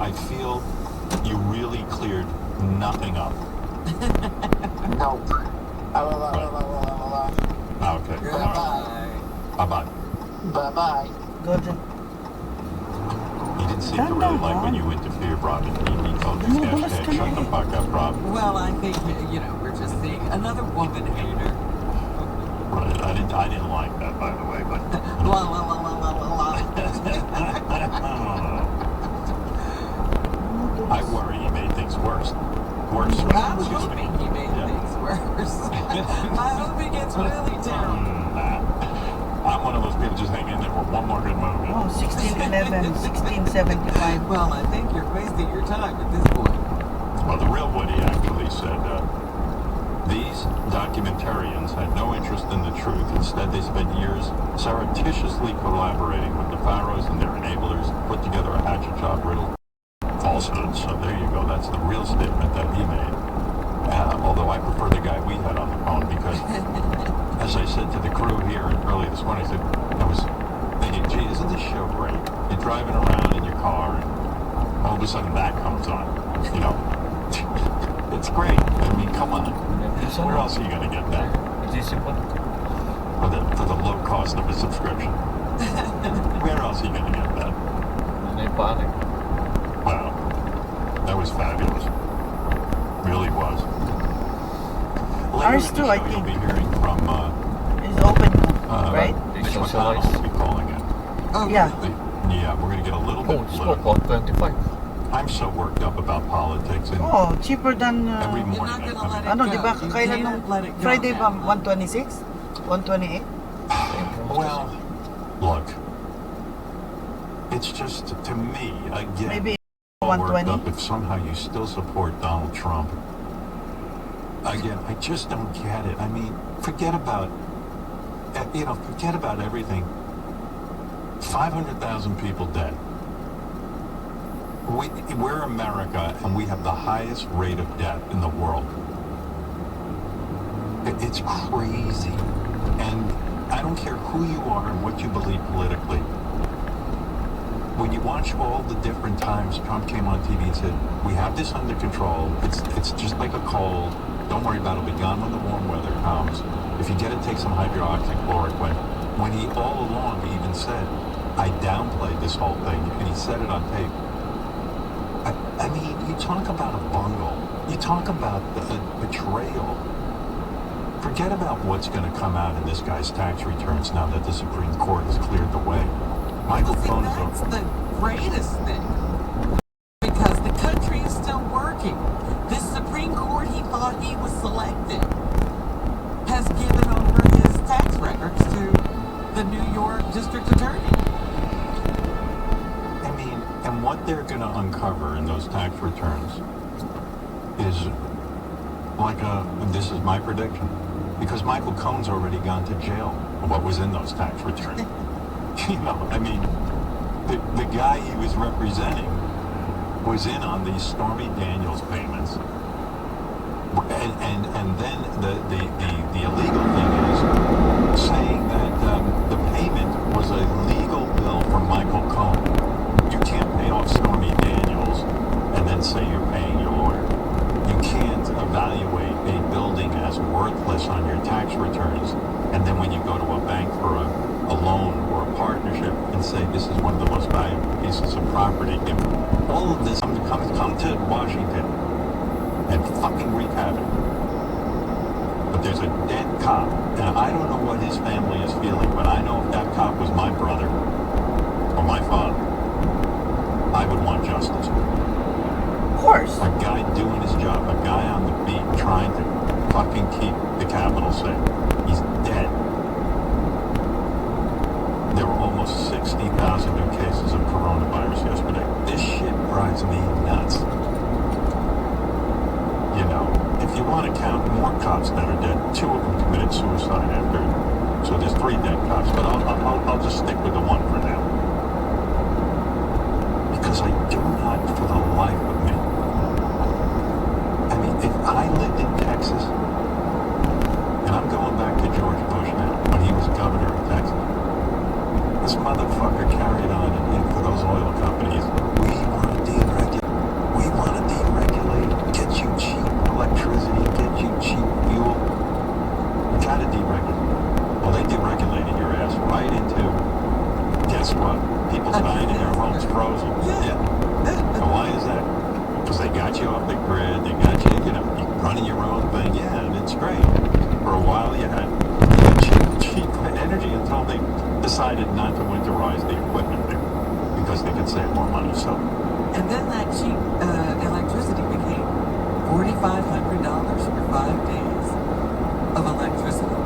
I feel you really cleared nothing up. Nope. Okay. Bye-bye. Bye-bye. Bye-bye. Go dyan. He didn't seem to really like when you interfered, Robin. He told you, hashtag shut the fuck up, Rob. Well, I think, we're just seeing another woman hater. Right. I didn't like that, by the way, but... La la la la la la la. I worry he made things worse. I'm hoping he made things worse. I hope he gets really terrible. I'm one of those people just hanging in there for one more good movie. Oh, 1611, 1675. Well, I think you're wasting your time at this point. Well, the real Woody actually said, these documentarians had no interest in the truth. Instead, they spent years surreptitiously collaborating with the pharaohs and their enablers to put together a hatchet job riddled falsehoods. So there you go. That's the real statement that he made. Although I prefer the guy we had on the phone because, as I said to the crew here early this morning, I was thinking, gee, isn't this show great? You're driving around in your car and all of a sudden that comes on. You know, it's great. I mean, come on. Where else are you going to get that? For the low cost of a subscription. Where else are you going to get that? Wow. That was fabulous. Really was. Later Ours in too, the I show, you'll think. be hearing from, It's open, right? Mitch McConnell will be calling it. Oh, Yeah. Yeah, we're going to get a little bit political. 25. I'm so worked up about politics and Oh, cheaper than... every You're morning. not gonna I let mean, it Ano, di ba? go. You Kailan can't nung let it go Friday ba? now. 126? 128? well, look, it's just, to me, again, Maybe all worked 120? up if somehow you still support Donald Trump. Again, I just don't get it. I mean, forget about everything. 500,000 people dead. We're America, and we have the highest rate of death in the world. It's crazy. And I don't care who you are and what you believe politically. When you watch all the different times Trump came on TV and said, we have this under control. It's just like a cold. Don't worry about it. It'll be gone when the warm weather comes. If you get it, take some hydroxychloroquine. When he all along even said, I downplayed this whole thing, and he said it on tape. I mean, you talk about a bungle. You talk about the betrayal. Forget about what's going to come out in this guy's tax returns now that the Supreme Court has cleared the way. Michael See, Cohen that's the greatest thing. Because the country is still working. This Supreme Court he thought he was selected has given over his tax records to the New York District Attorney. I mean, and what they're going to uncover in those tax returns is like this is my prediction, because Michael Cohen's already gone to jail for what was in those tax returns. You know, I mean, the guy he was representing was in on these Stormy Daniels payments. And then the illegal thing is saying that the payment was a legal bill from Michael Cohen. You can't pay off Stormy Daniels and then say you're paying your lawyer. You can't evaluate a building as worthless on your tax returns, and then when you go to a bank for a loan or a partnership and say this is one of the most valuable pieces of property. All of this come to Washington and fucking wreak havoc. But there's a dead cop, and I don't know what his family is feeling, but I know if that cop was my brother or my father, I would want justice. Of course. A guy doing his job, a guy on the beat trying to fucking keep the Capitol safe. He's dead. There were almost 60,000 new cases of coronavirus yesterday. This shit drives me nuts. You know, if you want to count more cops that are dead, 2 of them committed suicide after. So there's 3 dead cops, but I'll just stick with the 1 for now. Because I do not, for the life of me. I mean, if I lived in Texas, and I'm going back to George Bush now, when he was governor of Texas, this motherfucker carried on and for those oil companies, we want to deregulate. decided not to winterize the equipment there because they could save more money. So, And then that cheap electricity became $4,500 for 5 days of electricity.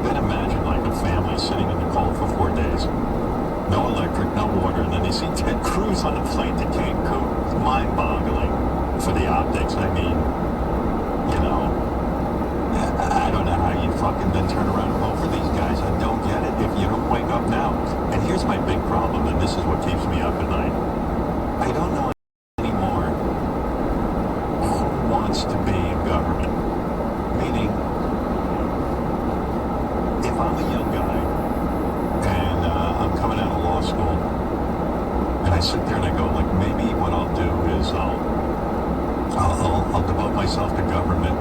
then imagine like a family sitting in the cold for 4 days. No electric, no water, and then they see Ted Cruz on a plane to Cancun. It's mind-boggling for the optics. I mean, you know, I don't know how you fucking then turn around and vote for these guys. I don't get it if you don't wake up now. And here's my big problem, and this is what keeps me up at night. I don't know anymore who wants to be in government. Meaning, if I'm a young guy and I'm coming out of law school, and I sit there and I go, like, maybe what I'll do is I'll devote myself to government.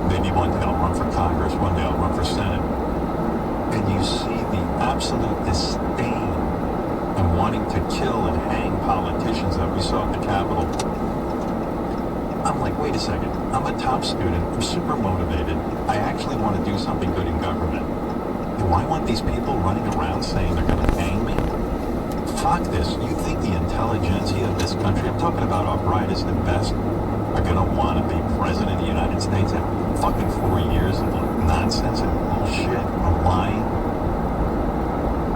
Maybe one day I'll run for Congress, one day I'll run for Senate. And you see the absolute disdain and wanting to kill and hang politicians that we saw at the Capitol. I'm like, wait a second. I'm a top student. I'm super motivated. I actually want to do something good in government. Do I want these people running around saying they're going to hang me? Fuck this. You think the intelligentsia of this country, I'm talking about our brightest and best, are going to want to be president of the United States after fucking 4 years of nonsense and bullshit and lying?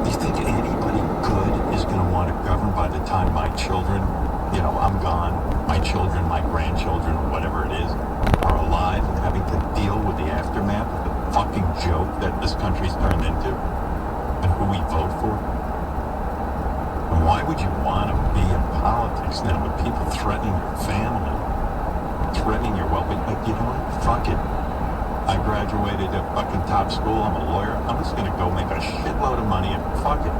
Do you think anybody good is going to want to govern by the time my children, you know, I'm gone, my children, my grandchildren, or whatever it is, are alive and having to deal with the aftermath of the fucking joke that this country's turned into and who we vote for? And why would you want to be in politics now with people threatening your family, threatening your well-being? Like, you know what? Fuck it. I graduated at fucking top school. I'm a lawyer. I'm just going to go make a shitload of money and fuck it.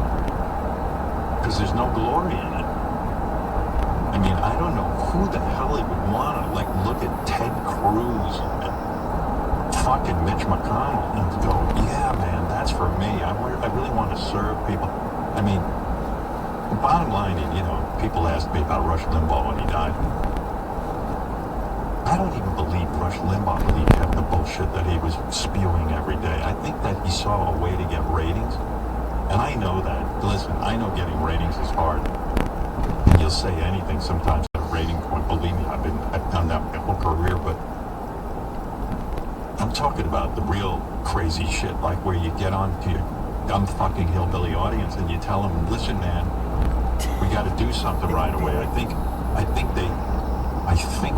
Because there's no glory in it. I mean, I don't know who the hell he would want to, like, look at Ted Cruz and fucking Mitch McConnell and go, yeah, man, that's for me. I really want to serve people. I mean, the bottom line, you know, people asked me about Rush Limbaugh when he died. I don't even believe Rush Limbaugh believed half the bullshit that he was spewing every day. I think that he saw a way to get ratings. And I know that. Listen, I know getting ratings is hard. And you'll say anything sometimes at a rating point. Believe me, I've done that my whole career, but I'm talking about the real crazy shit, like where you get on to your dumb fucking hillbilly audience and you tell them, listen, man, we got to do something right away. I think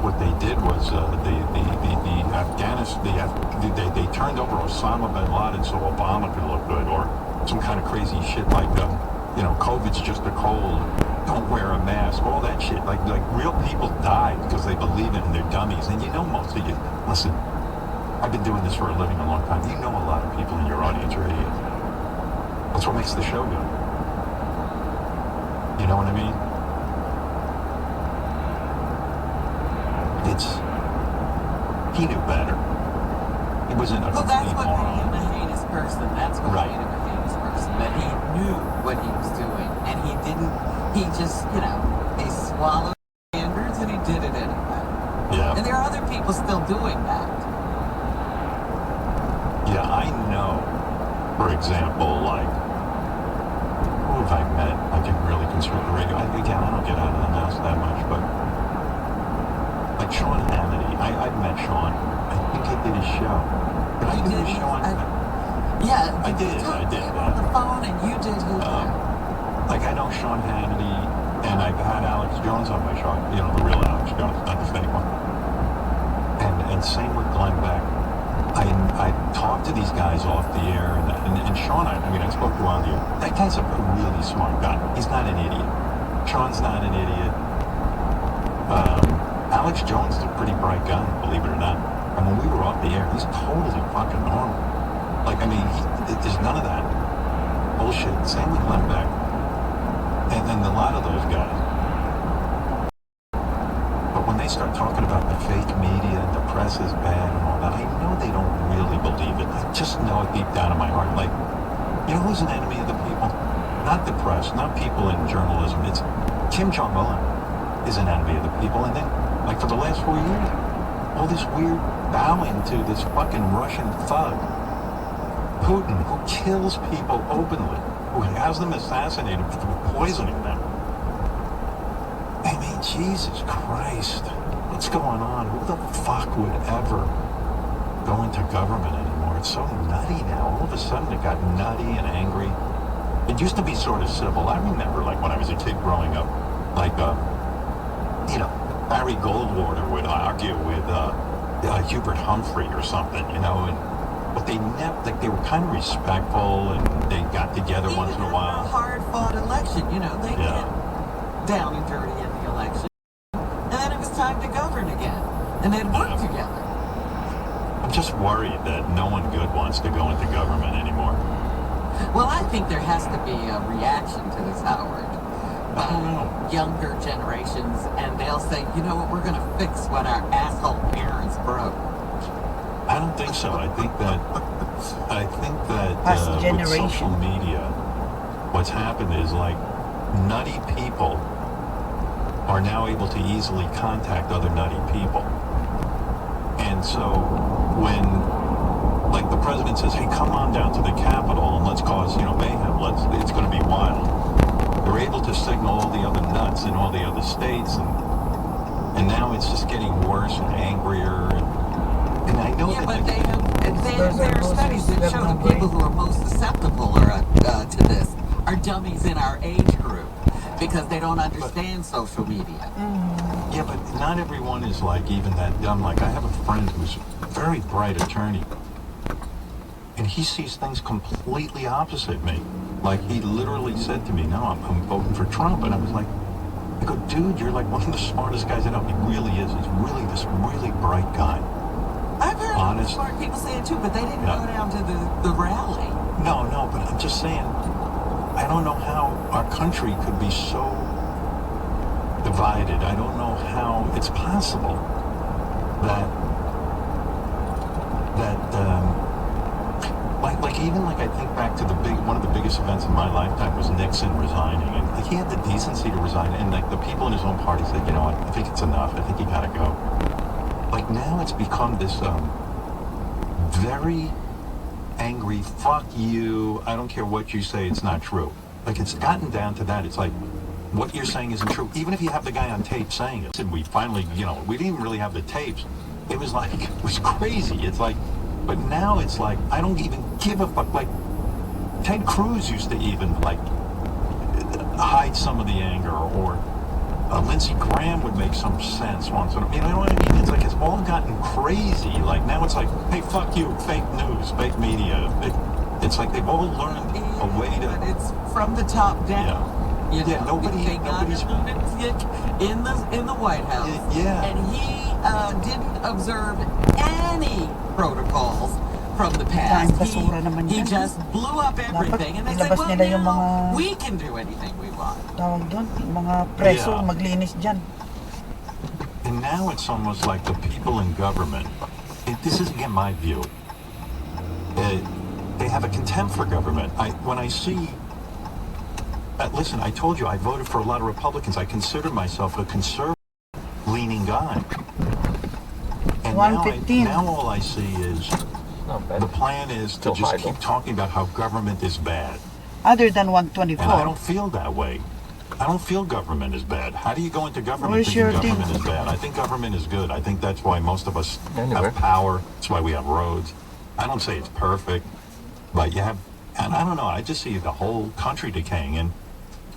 what they did was they turned over Osama bin Laden so Obama could look good, or some kind of crazy shit like you know, COVID's just a cold, don't wear a mask, all that shit. Like real people died because they believe it and they're dummies. And you know, most of you, listen, I've been doing this for a living a long time. You know, a lot of people in your audience are idiots. That's what makes the show good. You know what I mean? He knew better. He wasn't a Well, that's complete what made moron. him a heinous person. That's what Right. made him a heinous person. That he knew what he was doing. And he just, you know, he swallowed standards and he did it anyway. Yeah. And there are other people still doing that. Yeah, I know. For example, like, who have I met? I can really control the radio. I don't get out of the house that much, but like Sean Hannity. I've met Sean. I think I did his show. Did I do his show on? Yeah, I did. On the phone, and you did his show. Like, I know Sean Hannity, and I've had Alex Jones on my show. You know, the real Alex Jones, not the fake one. And same with Glenn Beck. I talked to these guys off the air, and Sean, I spoke to on the air. That guy's a really smart guy. He's not an idiot. Sean's not an idiot. Alex Jones is a pretty bright guy, believe it or not. And when we were off the air, he's totally fucking normal. Like, I mean, there's none of that bullshit. Same with Glenn Beck. And a lot of those guys. But when they start talking about the fake media and the press is bad and all that, I know they don't really believe it. I just know it deep down in my heart. Like, you know who's an enemy of the people? Not the press, not people in journalism. It's Kim Jong-un is an enemy of the people. And then, like, for the last 4 years, all this weird bowing to this fucking Russian thug. Putin, who kills people openly, who has them assassinated through poisoning them. I mean, Jesus Christ, what's going on? Who the fuck would ever go into government anymore? It's so nutty now. All of a sudden it got nutty and angry. It used to be sort of civil. I remember, like, when I was a kid growing up, like, Barry Goldwater would argue with Hubert Humphrey or something, but they were kind of respectful, and they got together once in a while. A hard-fought election, they get down and dirty in the election, and then it was time to govern again, and they'd work together. I'm just worried that no one good wants to go into government anymore. Well, I think there has to be a reaction to this, Howard. I don't know. Younger generations, and they'll say, you know what, we're going to fix what our asshole parents broke. I don't think so. I think that Past with generation. social media, what's happened is, like, nutty people are now able to easily contact other nutty people. And so when, like, the president says, hey, come on down to the Capitol and let's cause, mayhem. It's going to be wild. They're able to signal all the other nuts in all the other states, and now it's just getting worse and angrier. And I know that. But there are studies that show the people who are most susceptible to this are dummies in our age group because they don't understand social media. Yeah, but not everyone is, like, even that dumb. Like, I have a friend who's a very bright attorney, and he sees things completely opposite me. Like, he literally said to me, no, I'm voting for Trump. And I was like, I go, dude, you're like one of the smartest guys I know. He really is. He's really this really bright guy. I've heard Honest. smart people say it too, but they didn't go down to the rally. No, but I'm just saying, I don't know how our country could be so divided. I don't know how it's possible that I think back to one of the biggest events in my lifetime was Nixon resigning, and like, he had the decency to resign, and like the people in his own party said, you know what, I think it's enough. I think you gotta go. Like, now it's become this very angry, fuck you, I don't care what you say, it's not true. Like, it's gotten down to that. It's like, what you're saying isn't true. Even if you have the guy on tape saying it, and we finally, we didn't even really have the tapes. It was like, it was crazy. It's like, but now it's like, I don't even give a fuck. Like, Ted Cruz used to even, like, hide some of the anger, or Lindsey Graham would make some sense once in a while. You know what I mean? It's like, it's all gotten crazy. Like, now it's like, hey, fuck you, fake news, fake media. It's like they've all learned a way to... But it's from the top down. Yeah. They got a lunatic in the White House. And he didn't observe any protocols from the past. He just blew up everything, and they said, well, now we can do anything we want. Tawag doon, mga preso, maglinis dyan. And now it's almost like the people in government, this is again my view, they have a contempt for government. When I see, listen, I told you I voted for a lot of Republicans. I consider myself a conservative-leaning guy. And now all I see is the plan is to just keep talking about how government is bad. Other than 124. And I don't feel that way. I don't feel government is bad. How do you go into government thinking government is bad? I think government is good. I think that's why most of us have power. That's why we have roads. I don't say it's perfect, but you have, and I don't know, I just see the whole country decaying. And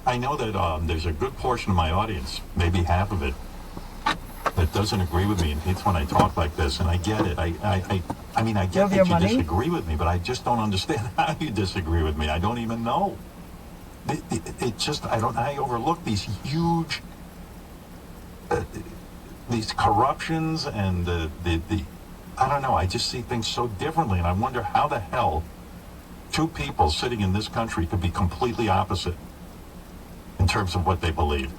I know that there's a good portion of my audience, maybe half of it, that doesn't agree with me and hates when I talk like this, and I get it. I mean, I get that you disagree with me, but I just don't understand how you disagree with me. I don't even know. It just, I overlook these huge, these corruptions and the I don't know, I just see things so differently, and I wonder how the hell two people sitting in this country could be completely opposite in terms of what they believe.